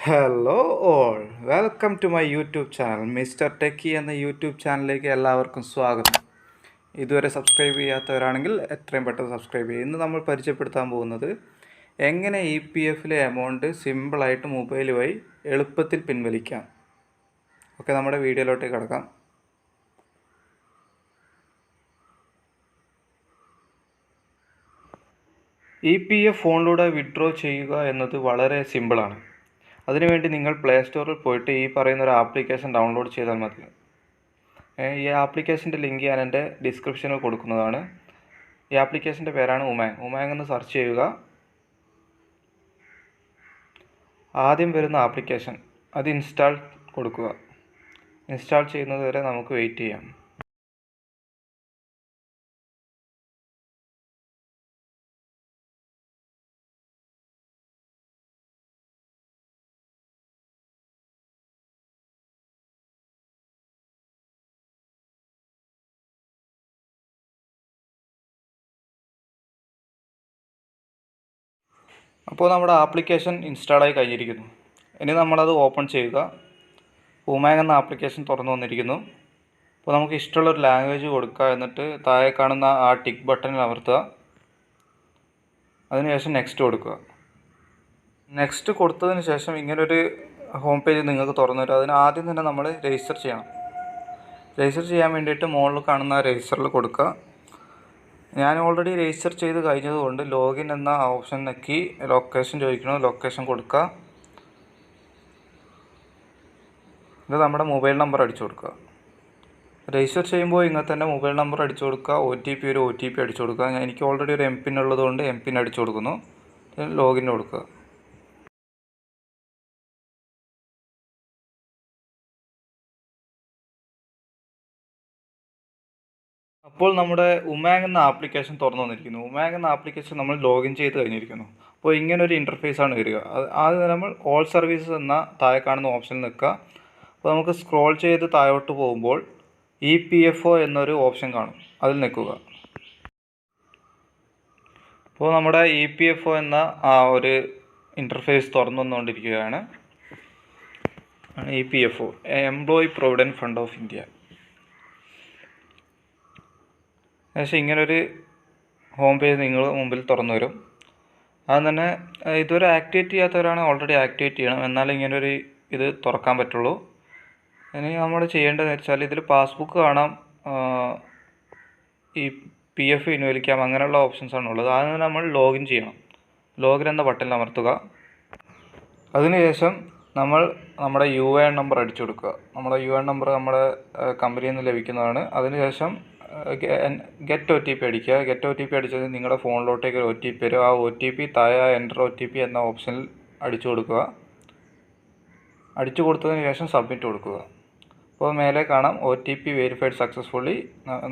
Hello all, welcome to my YouTube channel mister techie എന്ന YouTube ചാനലിലേക്ക് എല്ലാവർക്കും സ്വാഗതം. ഇതുവരെ സബ്സ്ക്രൈബ് ചെയ്യാത്തവരാണെങ്കിൽ എത്രയും പെട്ടെന്ന് സബ്സ്ക്രൈബ് ചെയ്യുക. ഇന്ന് നമ്മൾ പരിചയപ്പെടുത്താൻ പോകുന്നത് എങ്ങനെ EPFലെ എമൗണ്ട് സിമ്പിളായിട്ട് മൊബൈൽ വഴി എളുപ്പത്തിൽ പിൻവലിക്കാം. ഓക്കെ, നമ്മുടെ വീഡിയോയിലോട്ട് കിടക്കാം. EPF ഫോണിലൂടെ വിഡ്രോ ചെയ്യുക എന്നത് വളരെ സിമ്പിളാണ്. അതിനുവേണ്ടി നിങ്ങൾ പ്ലേ സ്റ്റോറിൽ പോയിട്ട് ഈ പറയുന്ന ഒരു ആപ്ലിക്കേഷൻ ഡൗൺലോഡ് ചെയ്താൽ മതി. ഈ ആപ്ലിക്കേഷൻ്റെ ലിങ്ക് ഞാൻ എൻ്റെ ഡിസ്ക്രിപ്ഷനിൽ കൊടുക്കുന്നതാണ്. ഈ ആപ്ലിക്കേഷൻ്റെ പേരാണ് ഉമാങ് എന്ന് സെർച്ച് ചെയ്യുക. ആദ്യം വരുന്ന ആപ്ലിക്കേഷൻ അത് ഇൻസ്റ്റാൾ കൊടുക്കുക. ഇൻസ്റ്റാൾ ചെയ്യുന്നത് വരെ നമുക്ക് വെയിറ്റ് ചെയ്യാം. അപ്പോൾ നമ്മുടെ ആപ്ലിക്കേഷൻ ഇൻസ്റ്റാളായി കഴിഞ്ഞിരിക്കുന്നു. ഇനി നമ്മളത് ഓപ്പൺ ചെയ്യുക. ഉമാങ് എന്ന ആപ്ലിക്കേഷൻ തുറന്നു വന്നിരിക്കുന്നു. അപ്പോൾ നമുക്ക് ഇഷ്ടമുള്ളൊരു ലാംഗ്വേജ് കൊടുക്കുക. എന്നിട്ട് താഴെ കാണുന്ന ആ ടിക്ക് ബട്ടണിൽ അമർത്തുക. അതിനുശേഷം നെക്സ്റ്റ് കൊടുക്കുക. നെക്സ്റ്റ് കൊടുത്തതിന് ശേഷം ഇങ്ങനൊരു ഹോം പേജ് നിങ്ങൾക്ക് തുറന്നു തരും. അതിന് ആദ്യം തന്നെ നമ്മൾ രജിസ്റ്റർ ചെയ്യണം. രജിസ്റ്റർ ചെയ്യാൻ വേണ്ടിയിട്ട് മുകളിൽ കാണുന്ന രജിസ്റ്ററിൽ കൊടുക്കുക. ഞാൻ ഓൾറെഡി രജിസ്റ്റർ ചെയ്ത് കഴിഞ്ഞതുകൊണ്ട് ലോഗിൻ എന്ന ഓപ്ഷൻ ഞെക്കി ലൊക്കേഷൻ ചോദിക്കണം. ലൊക്കേഷൻ കൊടുക്കുക. ഇത് നമ്മുടെ മൊബൈൽ നമ്പർ അടിച്ചു കൊടുക്കുക. രജിസ്റ്റർ ചെയ്യുമ്പോൾ ഇങ്ങനെ തന്നെ മൊബൈൽ നമ്പർ അടിച്ചു കൊടുക്കുക. ഒരു OTP അടിച്ചു കൊടുക്കുക. എനിക്ക് ഓൾറെഡി ഒരു MPIN ഉള്ളതുകൊണ്ട് MPIN അടിച്ചു കൊടുക്കുന്നു. ലോഗിൻ കൊടുക്കുക. അപ്പോൾ നമ്മുടെ ഉമാങ് എന്ന ആപ്ലിക്കേഷൻ തുറന്നു വന്നിരിക്കുന്നു. ഉമാങ് എന്ന ആപ്ലിക്കേഷൻ നമ്മൾ ലോഗിൻ ചെയ്ത് കഴിഞ്ഞിരിക്കുന്നു. അപ്പോൾ ഇങ്ങനൊരു ഇൻ്റർഫേസാണ് വരിക. ആദ്യം നമ്മൾ ഓൾ സർവീസസ് എന്ന താഴെ കാണുന്ന ഓപ്ഷനിൽ നിൽക്കുക. അപ്പോൾ നമുക്ക് സ്ക്രോൾ ചെയ്ത് താഴോട്ട് പോകുമ്പോൾ EPFO എന്നൊരു ഓപ്ഷൻ കാണും. അതിൽ നിൽക്കുക. അപ്പോൾ നമ്മുടെ EPFO എന്ന ആ ഒരു ഇൻ്റർഫേസ് തുറന്നു വന്നുകൊണ്ടിരിക്കുകയാണ്. EPFO employee provident fund of India. ഏകദേശം ഇങ്ങനൊരു ഹോം പേജ് നിങ്ങൾ മുമ്പിൽ തുറന്നു വരും. അത് തന്നെ ഇതുവരെ ആക്ടിവേറ്റ് ചെയ്യാത്തവരാണ് ഓൾറെഡി ആക്ടിവേറ്റ് ചെയ്യണം. എന്നാലും ഇങ്ങനൊരു ഇത് തുറക്കാൻ പറ്റുള്ളൂ. ഇനി നമ്മൾ ചെയ്യേണ്ടതെന്ന് വെച്ചാൽ ഇതിൽ പാസ്ബുക്ക് കാണാം, ഈ PF പിൻവലിക്കാം, അങ്ങനെയുള്ള ഓപ്ഷൻസാണ് ഉള്ളത്. അതിന് നമ്മൾ ലോഗിൻ ചെയ്യണം. ലോഗിൻ എന്ന ബട്ടണിൽ അമർത്തുക. അതിനുശേഷം നമ്മൾ നമ്മുടെ UAN നമ്പർ അടിച്ചു കൊടുക്കുക. നമ്മുടെ UAN നമ്പർ നമ്മുടെ കമ്പനിയിൽ നിന്ന് ലഭിക്കുന്നതാണ്. അതിനുശേഷം ഗെറ്റ് OTP അടിക്കുക. ഗെറ്റ് OTP അടിച്ചത് നിങ്ങളുടെ ഫോണിലോട്ടേക്ക് ഒരു OTP വരും. ആ OTP താഴെ എൻ്റർ OTP എന്ന ഓപ്ഷനിൽ അടിച്ചു കൊടുക്കുക. അടിച്ചു കൊടുത്തതിന് ശേഷം സബ്മിറ്റ് കൊടുക്കുക. അപ്പോൾ മേലെ കാണാം OTP വെരിഫൈഡ് സക്സസ്ഫുള്ളി,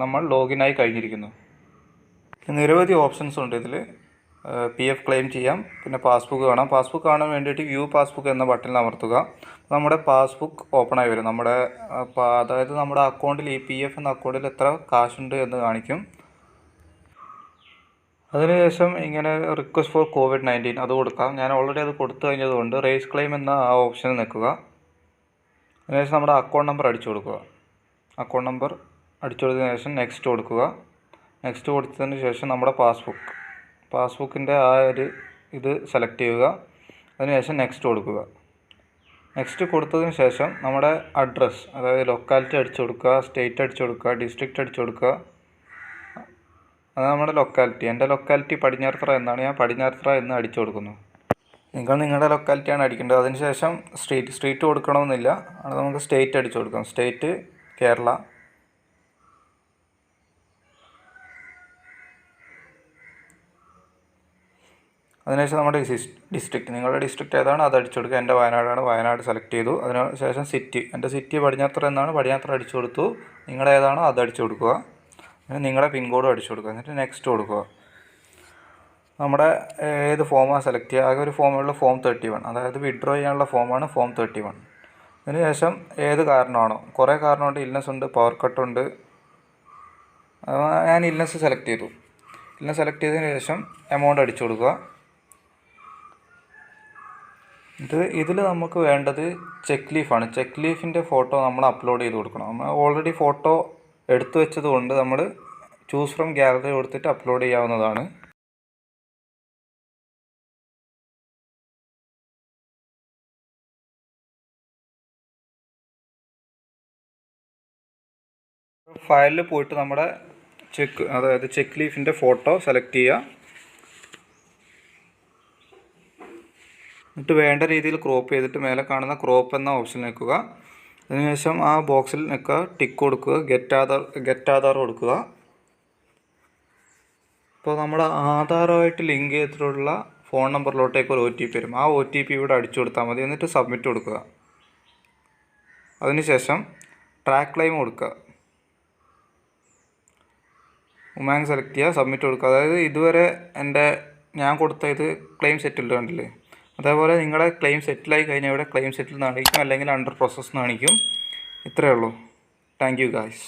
നമ്മൾ ലോഗിനായി കഴിഞ്ഞിരിക്കുന്നു. നിരവധി ഓപ്ഷൻസ് ഉണ്ട് ഇതിൽ. PF ക്ലെയിം ചെയ്യാം, പിന്നെ പാസ്ബുക്ക് കാണാം. പാസ്ബുക്ക് കാണാൻ വേണ്ടിയിട്ട് വ്യൂ പാസ്ബുക്ക് എന്ന ബട്ടണിൽ അമർത്തുക. നമ്മുടെ പാസ്ബുക്ക് ഓപ്പണായി വരും. അതായത് നമ്മുടെ അക്കൗണ്ടിൽ ഈ PF എന്ന അക്കൗണ്ടിൽ എത്ര കാശുണ്ട് എന്ന് കാണിക്കും. അതിനുശേഷം ഇങ്ങനെ റിക്വസ്റ്റ് ഫോർ COVID-19 അത് കൊടുക്കാം. ഞാൻ ഓൾറെഡി അത് കൊടുത്തു കഴിഞ്ഞതുകൊണ്ട് റേസ് ക്ലെയിം എന്ന ആ ഓപ്ഷനിൽ നിൽക്കുക. അതിനുശേഷം നമ്മുടെ അക്കൗണ്ട് നമ്പർ അടിച്ചു കൊടുക്കുക. അക്കൗണ്ട് നമ്പർ അടിച്ചു കൊടുത്തതിന് ശേഷം നെക്സ്റ്റ് കൊടുക്കുക. നെക്സ്റ്റ് കൊടുത്തതിന് ശേഷം നമ്മുടെ പാസ്ബുക്കിൻ്റെ ആ ഒരു ഇത് സെലക്ട് ചെയ്യുക. അതിനുശേഷം നെക്സ്റ്റ് കൊടുക്കുക. നെക്സ്റ്റ് കൊടുത്തതിന് ശേഷം നമ്മുടെ അഡ്രസ്സ്, അതായത് ലൊക്കാലിറ്റി അടിച്ചു കൊടുക്കുക, സ്റ്റേറ്റ് അടിച്ചു കൊടുക്കുക, ഡിസ്ട്രിക്റ്റ് അടിച്ചു കൊടുക്കുക. അത് നമ്മുടെ ലൊക്കാലിറ്റി. എൻ്റെ ലൊക്കാലിറ്റി പടിഞ്ഞാറത്തറ എന്നാണ്. ഞാൻ പടിഞ്ഞാറത്തറ എന്ന് അടിച്ചു കൊടുക്കുന്നു. നിങ്ങൾ നിങ്ങളുടെ ലൊക്കാലിറ്റിയാണ് അടിക്കേണ്ടത്. അതിനുശേഷം സ്ട്രീറ്റ് കൊടുക്കണമെന്നില്ല. അത് നമുക്ക് സ്റ്റേറ്റ് അടിച്ചു കൊടുക്കാം. സ്റ്റേറ്റ് കേരള. അതിനുശേഷം നമ്മുടെ ഡിസ്ട്രിക്റ്റ്, നിങ്ങളുടെ ഡിസ്ട്രിക്റ്റ് ഏതാണ് അത് അടിച്ചു കൊടുക്കുക. എൻ്റെ വയനാടാണ്, വയനാട് സെലക്ട് ചെയ്തു. അതിനുശേഷം സിറ്റി, എൻ്റെ സിറ്റി പടിഞ്ഞാറത്തറ എന്നാണ്, പടിഞ്ഞാറത്തറ അടിച്ചു കൊടുത്തു. നിങ്ങളുടെ ഏതാണോ അത് അടിച്ചു കൊടുക്കുക. നിങ്ങളുടെ പിൻകോഡും അടിച്ചു കൊടുക്കുക. എന്നിട്ട് നെക്സ്റ്റ് കൊടുക്കുക. നമ്മുടെ ഏത് ഫോമാണ് സെലക്ട് ചെയ്യുക. ആകെ ഒരു ഫോമുള്ള ഫോം 31, അതായത് വിഡ്രോ ചെയ്യാനുള്ള ഫോമാണ് ഫോം 31. അതിനുശേഷം ഏത് കാരണമാണോ, കുറേ കാരണമുണ്ട്. ഇൽനെസ് ഉണ്ട്, പവർ കട്ടുണ്ട്. ഞാൻ ഇൽനെസ് സെലക്ട് ചെയ്തു. ഇൽനെസ് സെലക്ട് ചെയ്തതിന് ശേഷം എമൗണ്ട് അടിച്ചു കൊടുക്കുക. ഇതിൽ നമുക്ക് വേണ്ടത് ചെക്ക് ലീഫാണ്. ചെക്ക് ലീഫിൻ്റെ ഫോട്ടോ നമ്മൾ അപ്ലോഡ് ചെയ്ത് കൊടുക്കണം. നമ്മൾ ഓൾറെഡി ഫോട്ടോ എടുത്തു വെച്ചത് കൊണ്ട് നമ്മൾ ചൂസ് ഫ്രം ഗാലറി കൊടുത്തിട്ട് അപ്ലോഡ് ചെയ്യാവുന്നതാണ്. ഫയലിൽ പോയിട്ട് നമ്മുടെ അതായത് ചെക്ക് ലീഫിൻ്റെ ഫോട്ടോ സെലക്ട് ചെയ്യുക. എന്നിട്ട് വേണ്ട രീതിയിൽ ക്രോപ്പ് ചെയ്തിട്ട് മേലെ കാണുന്ന ക്രോപ്പ് എന്ന ഓപ്ഷൻ നിൽക്കുക. അതിനുശേഷം ആ ബോക്സിൽ നിൽക്കുക, ടിക്ക് കൊടുക്കുക, ഗെറ്റ് ആധാർ കൊടുക്കുക. ഇപ്പോൾ നമ്മുടെ ആധാറുമായിട്ട് ലിങ്ക് ചെയ്തിട്ടുള്ള ഫോൺ നമ്പറിലോട്ടേക്ക് ഒരു OTP വരും. ആ OTP ഇവിടെ അടിച്ചു കൊടുത്താൽ മതി. എന്നിട്ട് സബ്മിറ്റ് കൊടുക്കുക. അതിനുശേഷം ട്രാക്ക് ക്ലെയിം കൊടുക്കുക. ഉമാങ് സെലക്ട് ചെയ്യുക, സബ്മിറ്റ് കൊടുക്കുക. അതായത് ഇതുവരെ ഞാൻ കൊടുത്ത ഇത് ക്ലെയിം സെറ്റിൽഡ് കണ്ടില്ലേ, അതേപോലെ നിങ്ങളുടെ ക്ലെയിം സെറ്റിലായി കഴിഞ്ഞാൽ ഇവിടെ ക്ലെയിം സെറ്റിൽ കാണിക്കും, അല്ലെങ്കിൽ അണ്ടർ പ്രോസസ് കാണിക്കും. ഇത്രയേ ഉള്ളൂ. Thank you guys.